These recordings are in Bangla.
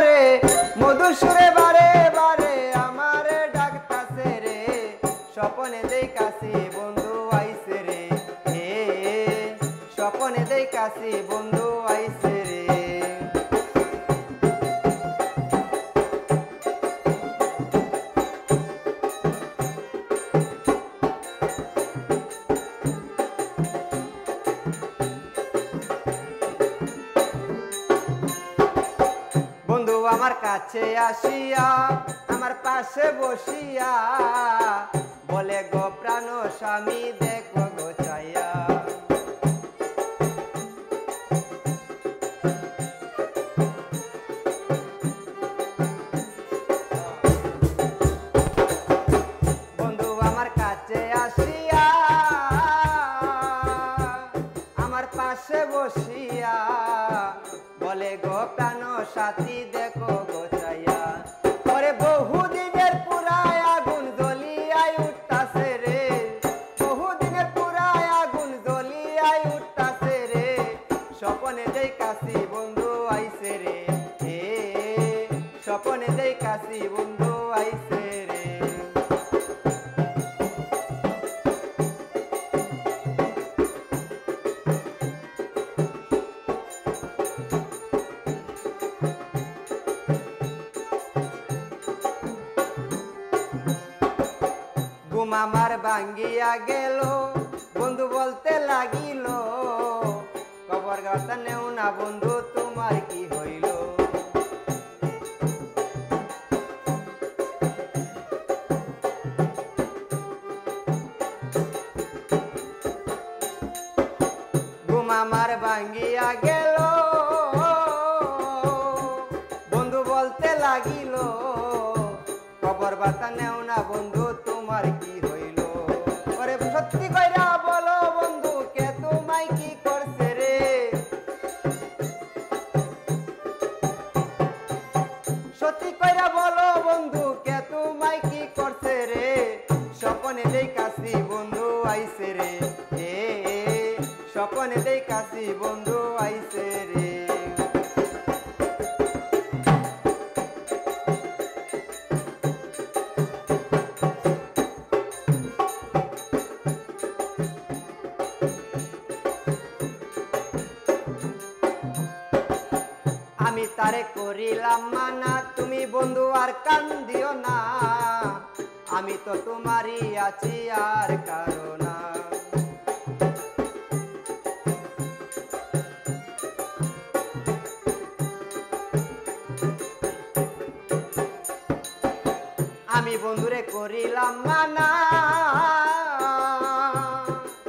রে মধুর সুরে বারে বারে আমারে ডাকতাছে রে স্বপনে দেখাছি বন্ধু আইছে রে স্বপনে দেখাছি বন্ধু আইছে রে। বন্ধু আমার কাছে আসিয়া আমার পাশে বসিয়া বলে গো প্রাণ স্বামী দেখো গো চাইয়া। বন্ধু আমার কাছে আসিয়া আমার পাশে বসিয়া বলে গো প্রাণ সাথী দেখো গো চাইয়া। ওরে বহুদিনের পুরায় আগুন জ্বলিয়াই উঠতাছে রে বহুদিনের পুরায় আগুন জ্বলিয়াই উঠতাছে রে স্বপনে দেখাছি বন্ধু আইছে রে স্বপনে দেখাছি বন্ধু আইছে রে। ঘুম আমার ভাঙ্গিয়া গেল বন্ধু বলতে লাগিল কবর গাতা নেও না বন্ধু তোমার কি হইল। ঘুম আমার ভাঙ্গিয়া গেল বন্ধু বলতে লাগিল কবর বাতা নেও না বন্ধু তোমার কি হইল। ওরে সত্যি কইরা বলো বন্ধু কে তোমায় কি করছে রে সত্যি কইরা বলো বন্ধু কে তোমায় কি করছে রে স্বপনে দেখাছি বন্ধু আইছে রে স্বপনে দেখাছি বন্ধু আইছে রে। আমি তারে করিলাম মানা তুমি বন্ধু আর কান্দিও না আমি তো তোমারই আছি আর কারো না। আমি বন্ধুরে করিলাম মানা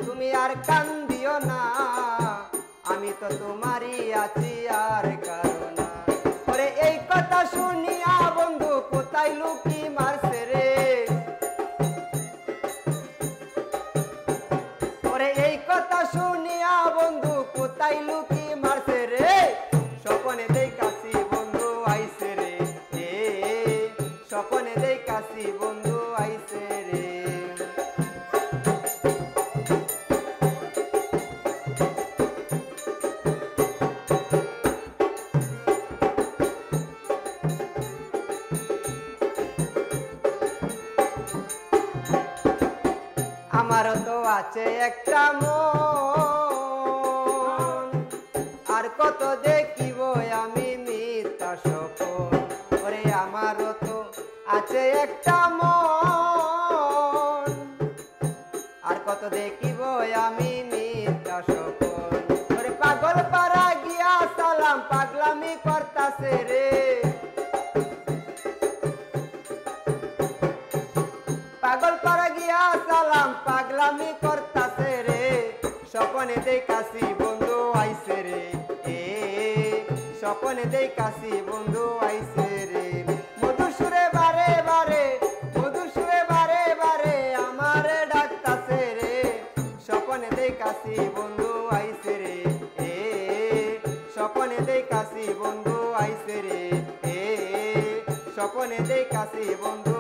তুমি আর কান্দিও না আমি তো তোমারই আছি আর কারো না। ওরে এই কথা শুনিয়া বন্ধু কোথায় লুকি মারছে রে ওরে এই কথা শুনিয়া বন্ধু কোথায় লুকি মারছে রে স্বপনে দেখাছি বন্ধু আইছে রে স্বপনে দেখাছি বন্ধু আইছে রে। আমারও তো আছে একটা মন আর কত দেখিব আমি মিথ্যা স্বপন। ওরে আমারও তো আছে একটা মন আর কত দেখিব আমি মিথ্যা স্বপন। ওরে পাগল পাড়া গিয়া সালাম পাগলামি করতাছে রে পাগল পাড়া গিয়া সালাম পাগলামি করতাছে রে স্বপনে দেখাছি বন্ধু আইছে রে স্বপনে দেখাছি বন্ধু আইছে রে। মধুর সুরে বারে বারে মধুর সুরে বারে বারে আমারে ডাকতাছে রে স্বপনে দেখাছি বন্ধু আইছে রে স্বপনে দেখাছি বন্ধু আইছে রে স্বপনে দেখাছি বন্ধু